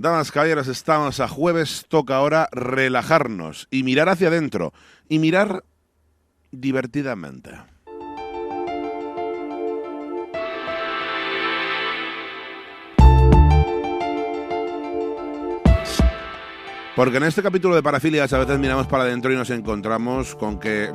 Damas, caballeros, estamos a jueves, toca ahora relajarnos y mirar hacia adentro y mirar divertidamente. Porque en este capítulo de Parafilias a veces miramos para adentro y nos encontramos con que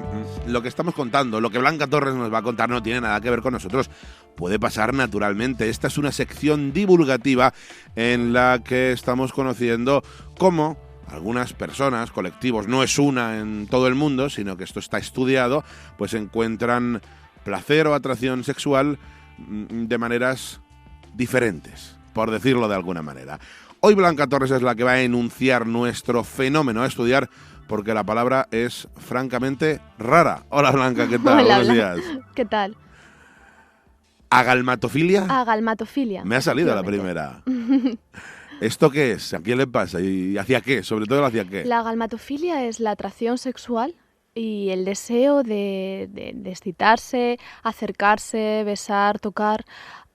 lo que estamos contando, lo que Blanca Torres nos va a contar no tiene nada que ver con nosotros. Puede pasar naturalmente. Esta es una sección divulgativa en la que estamos conociendo cómo algunas personas, colectivos, no es una en todo el mundo, sino que esto está estudiado, pues encuentran placer o atracción sexual de maneras diferentes, por decirlo de alguna manera. Hoy Blanca Torres es la que va a enunciar nuestro fenómeno a estudiar, porque la palabra es francamente rara. Hola Blanca, ¿qué tal? Hola, Buenos días. ¿qué tal? ¿Agalmatofilia? Agalmatofilia. Me ha salido la primera. ¿Esto qué es? ¿A quién le pasa? ¿Y hacia qué? Sobre todo hacia qué. La agalmatofilia es la atracción sexual y el deseo de excitarse, acercarse, besar, tocar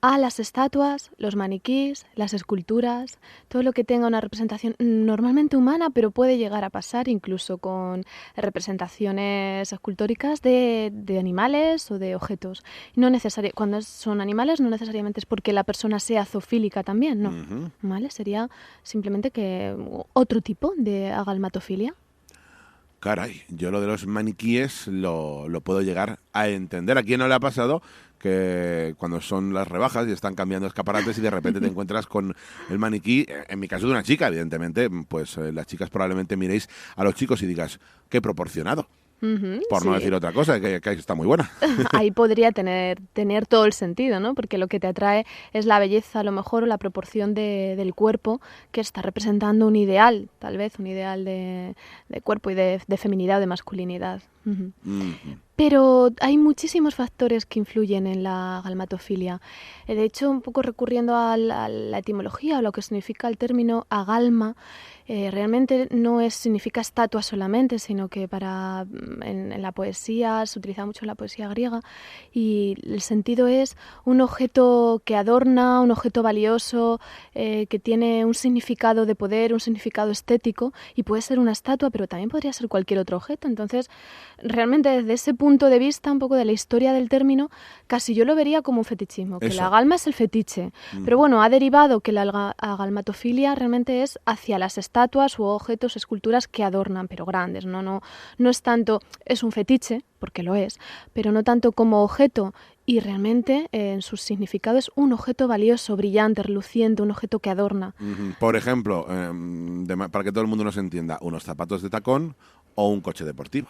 a las estatuas, los maniquís, las esculturas, todo lo que tenga una representación normalmente humana, pero puede llegar a pasar incluso con representaciones escultóricas de animales o de objetos. Cuando son animales no necesariamente es porque la persona sea zoofílica también, no. ¿Vale? Sería simplemente que otro tipo de agalmatofilia. Caray, yo lo de los maniquíes lo puedo llegar a entender. ¿A quién no le ha pasado que cuando son las rebajas y están cambiando escaparates y de repente te encuentras con el maniquí, en mi caso de una chica, evidentemente, pues las chicas probablemente miréis a los chicos y digas, qué proporcionado. Por no decir otra cosa, que está muy buena. Ahí podría tener todo el sentido, ¿no? Porque lo que te atrae es la belleza, a lo mejor, o la proporción del cuerpo que está representando un ideal, tal vez, un ideal de cuerpo y de feminidad o de masculinidad. Pero hay muchísimos factores que influyen en la agalmatofilia. De hecho, un poco recurriendo a la etimología o lo que significa el término agalma, realmente no significa estatua solamente, sino que en la poesía, se utiliza mucho en la poesía griega, y el sentido es un objeto que adorna, un objeto valioso, que tiene un significado de poder, un significado estético, y puede ser una estatua, pero también podría ser cualquier otro objeto. Entonces, realmente desde ese punto de vista, un poco de la historia del término, casi yo lo vería como un fetichismo, que la agalma es el fetiche. Pero bueno, ha derivado que la agalmatofilia realmente es hacia las estatuas u objetos, esculturas que adornan, pero grandes. No es tanto, es un fetiche, porque lo es, pero no tanto como objeto. Y realmente en su significado es un objeto valioso, brillante, reluciente, un objeto que adorna. Por ejemplo, para que todo el mundo nos entienda, unos zapatos de tacón o un coche deportivo.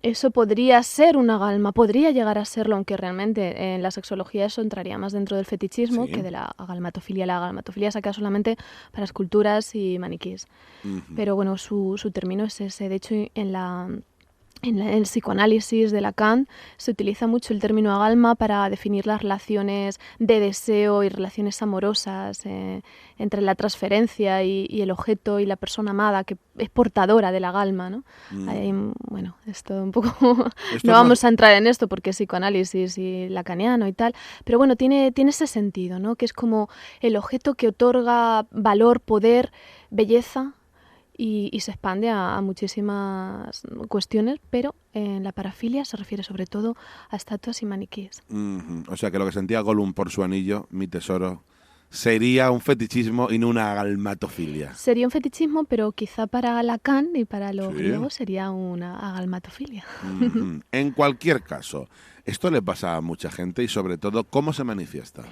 Eso podría ser una agalma, podría llegar a serlo, aunque realmente en la sexología eso entraría más dentro del fetichismo que de la agalmatofilia. La agalmatofilia se queda solamente para esculturas y maniquís. Pero bueno, su término es ese. De hecho, en el psicoanálisis de Lacan se utiliza mucho el término agalma para definir las relaciones de deseo y relaciones amorosas entre la transferencia y el objeto y la persona amada que es portadora de la agalma, ¿no? Bueno, esto un poco... no vamos a entrar en esto porque es psicoanálisis y lacaniano y tal, pero bueno, tiene ese sentido, ¿no? Que es como el objeto que otorga valor, poder, belleza, y se expande a muchísimas cuestiones, pero en la parafilia se refiere sobre todo a estatuas y maniquíes. O sea que lo que sentía Gollum por su anillo, mi tesoro, sería un fetichismo y no una agalmatofilia. Sería un fetichismo, pero quizá para Lacan y para los griegos sería una agalmatofilia. En cualquier caso, esto le pasa a mucha gente y sobre todo, ¿cómo se manifiesta?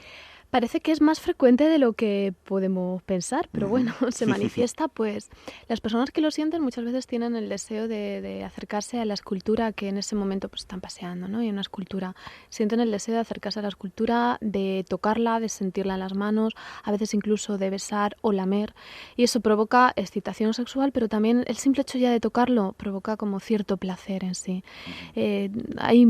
Parece que es más frecuente de lo que podemos pensar, pero bueno, se manifiesta, pues las personas que lo sienten muchas veces tienen el deseo de acercarse a la escultura que en ese momento pues están paseando, ¿no? Y una escultura, sienten el deseo de acercarse a la escultura, de tocarla, de sentirla en las manos, a veces incluso de besar o lamer, y eso provoca excitación sexual, pero también el simple hecho ya de tocarlo provoca como cierto placer en sí. Hay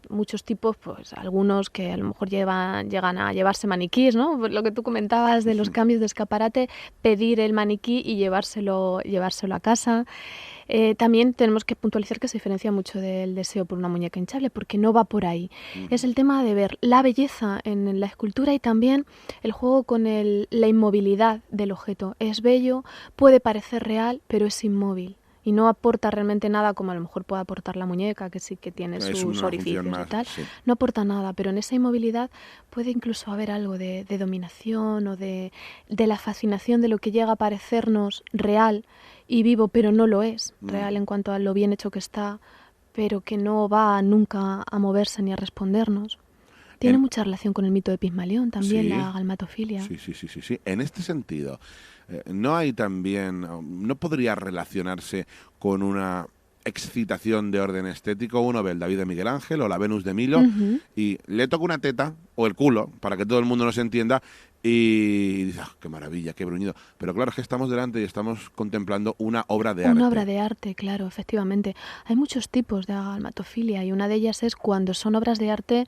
muchos tipos, pues algunos que a lo mejor llegan a llevarse maniquís, ¿no? Lo que tú comentabas de los cambios de escaparate, pedir el maniquí y llevárselo a casa. También tenemos que puntualizar que se diferencia mucho del deseo por una muñeca hinchable, porque no va por ahí. Es el tema de ver la belleza en la escultura y también el juego con la inmovilidad del objeto. Es bello, puede parecer real, pero es inmóvil. Y no aporta realmente nada como a lo mejor puede aportar la muñeca, que sí que tiene sus orificios y tal. Sí. No aporta nada, pero en esa inmovilidad puede incluso haber algo de dominación o de la fascinación de lo que llega a parecernos real y vivo, pero no lo es. Real en cuanto a lo bien hecho que está, pero que no va nunca a moverse ni a respondernos. Tiene mucha relación con el mito de Pigmalión también, la galmatofilia. Sí. En este sentido, ¿no hay también, no podría relacionarse con una excitación de orden estético? Uno ve el David de Miguel Ángel o la Venus de Milo y le toca una teta o el culo, para que todo el mundo nos entienda, y dice, qué maravilla, qué bruñido. Pero claro, es que estamos delante y estamos contemplando una obra de arte. Una obra de arte, claro, efectivamente. Hay muchos tipos de galmatofilia y una de ellas es cuando son obras de arte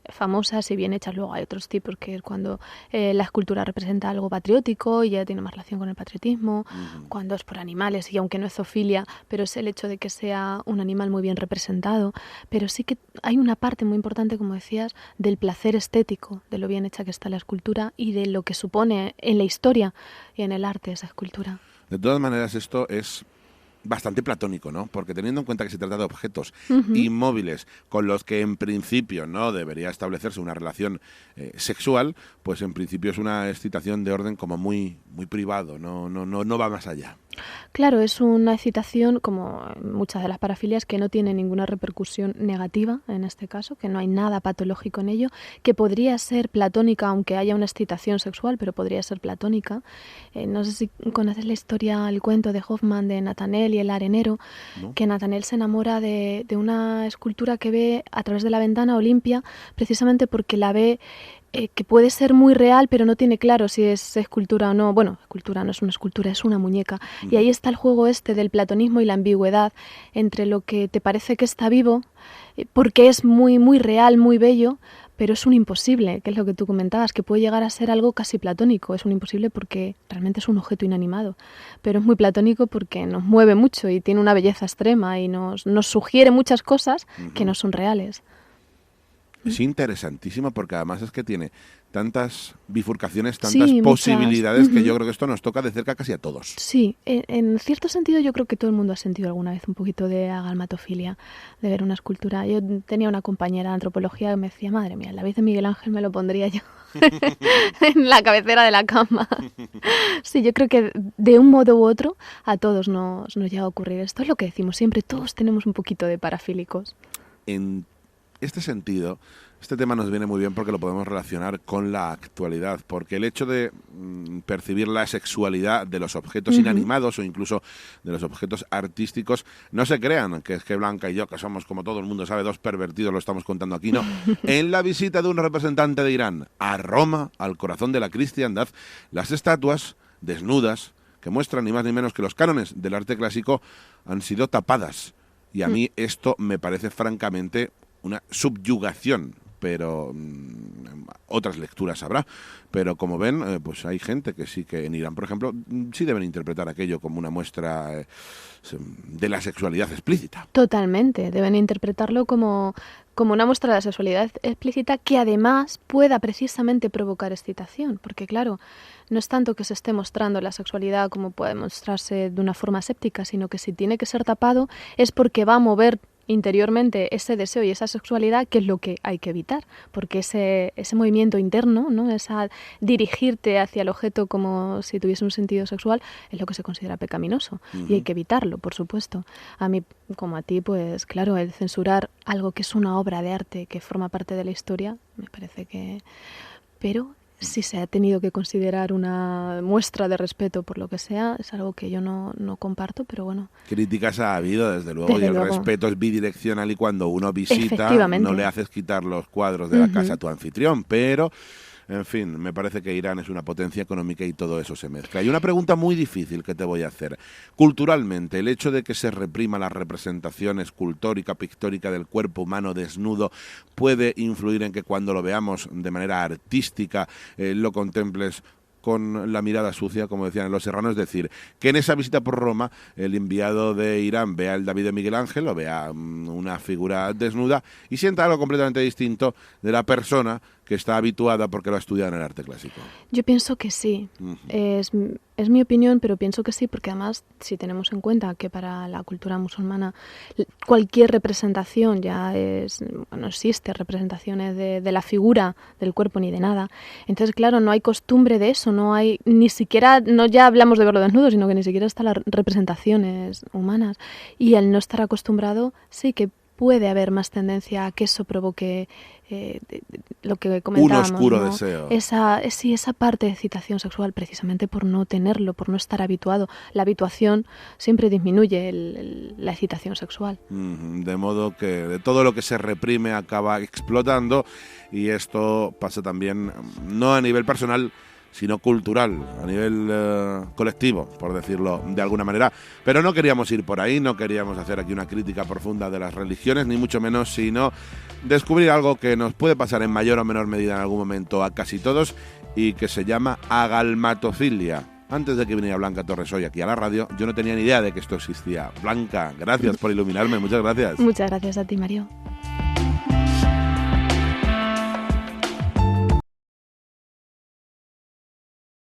famosas y bien hechas. Luego hay otros tipos que es cuando la escultura representa algo patriótico y ya tiene más relación con el patriotismo, cuando es por animales y aunque no es zoofilia, pero es el hecho de que sea un animal muy bien representado. Pero sí que hay una parte muy importante, como decías, del placer estético, de lo bien hecha que está la escultura y de lo que supone en la historia y en el arte esa escultura. De todas maneras, esto es bastante platónico, ¿no? Porque teniendo en cuenta que se trata de objetos inmóviles con los que en principio no debería establecerse una relación sexual, pues en principio es una excitación de orden como muy privado, no va más allá. Claro, es una excitación, como muchas de las parafilias, que no tiene ninguna repercusión negativa en este caso, que no hay nada patológico en ello, que podría ser platónica, aunque haya una excitación sexual, pero podría ser platónica. No sé si conoces la historia, el cuento de Hoffman de Nathanael y el arenero, ¿no? Que Nathanael se enamora de una escultura que ve a través de la ventana Olimpia, precisamente porque la ve que puede ser muy real, pero no tiene claro si es escultura o no. Bueno, escultura no es una escultura, es una muñeca. Y ahí está el juego este del platonismo y la ambigüedad entre lo que te parece que está vivo, porque es muy, muy real, muy bello, pero es un imposible, que es lo que tú comentabas, que puede llegar a ser algo casi platónico. Es un imposible porque realmente es un objeto inanimado, pero es muy platónico porque nos mueve mucho y tiene una belleza extrema y nos sugiere muchas cosas que no son reales. Es interesantísimo porque además es que tiene tantas bifurcaciones, tantas posibilidades que yo creo que esto nos toca de cerca casi a todos. Sí, en cierto sentido yo creo que todo el mundo ha sentido alguna vez un poquito de agalmatofilia, de ver una escultura. Yo tenía una compañera de antropología que me decía, madre mía, el David de Miguel Ángel me lo pondría yo en la cabecera de la cama. Sí, yo creo que de un modo u otro a todos nos llega a ocurrir. Esto es lo que decimos siempre, todos tenemos un poquito de parafílicos. En este sentido, este tema nos viene muy bien porque lo podemos relacionar con la actualidad, porque el hecho de percibir la sexualidad de los objetos inanimados o incluso de los objetos artísticos, no se crean que es que Blanca y yo, que somos, como todo el mundo sabe, dos pervertidos, lo estamos contando aquí, no. En la visita de un representante de Irán a Roma, al corazón de la cristiandad, las estatuas desnudas, que muestran ni más ni menos que los cánones del arte clásico, han sido tapadas. Y a mí esto me parece francamente una subyugación, pero otras lecturas habrá. Pero como ven, pues hay gente que sí, que en Irán, por ejemplo, sí deben interpretar aquello como una muestra de la sexualidad explícita. Totalmente, deben interpretarlo como una muestra de la sexualidad explícita que además pueda precisamente provocar excitación, porque claro, no es tanto que se esté mostrando la sexualidad como puede mostrarse de una forma aséptica, sino que si tiene que ser tapado es porque va a mover interiormente ese deseo y esa sexualidad, que es lo que hay que evitar, porque ese movimiento interno, ¿no? Esa dirigirte hacia el objeto como si tuviese un sentido sexual, es lo que se considera pecaminoso y hay que evitarlo, por supuesto. A mí, como a ti, pues claro, el censurar algo que es una obra de arte que forma parte de la historia, me parece que... Pero si se ha tenido que considerar una muestra de respeto por lo que sea, es algo que yo no comparto, pero bueno. Críticas ha habido, desde luego, y el respeto es bidireccional y cuando uno visita no le haces quitar los cuadros de la casa a tu anfitrión, pero... En fin, me parece que Irán es una potencia económica y todo eso se mezcla. Y una pregunta muy difícil que te voy a hacer. Culturalmente, ¿el hecho de que se reprima la representación escultórica, pictórica del cuerpo humano desnudo puede influir en que cuando lo veamos de manera artística lo contemples con la mirada sucia, como decían en Los Serranos, es decir, que en esa visita por Roma el enviado de Irán vea el David de Miguel Ángel o vea una figura desnuda y sienta algo completamente distinto de la persona que está habituada porque lo ha estudiado en el arte clásico. Yo pienso que sí. Es mi opinión, pero pienso que sí, porque además, si tenemos en cuenta que para la cultura musulmana cualquier representación no existe representaciones de la figura del cuerpo ni de nada. Entonces, claro, no hay costumbre de eso, no hay ni siquiera, no ya hablamos de verlo desnudo, sino que ni siquiera están las representaciones humanas. Y al no estar acostumbrado, sí que puede haber más tendencia a que eso provoque lo que comentábamos, un oscuro ¿no? deseo. Esa parte de excitación sexual, precisamente por no tenerlo, por no estar habituado. La habituación siempre disminuye la excitación sexual. De modo que de todo lo que se reprime acaba explotando, y esto pasa también no a nivel personal, sino cultural, a nivel colectivo, por decirlo de alguna manera. Pero no queríamos ir por ahí, no queríamos hacer aquí una crítica profunda de las religiones, ni mucho menos, sino descubrir algo que nos puede pasar en mayor o menor medida en algún momento a casi todos, y que se llama agalmatofilia. Antes de que viniera Blanca Torres hoy aquí a la radio, yo no tenía ni idea de que esto existía. Blanca, gracias por iluminarme, muchas gracias. Muchas gracias a ti, Mario.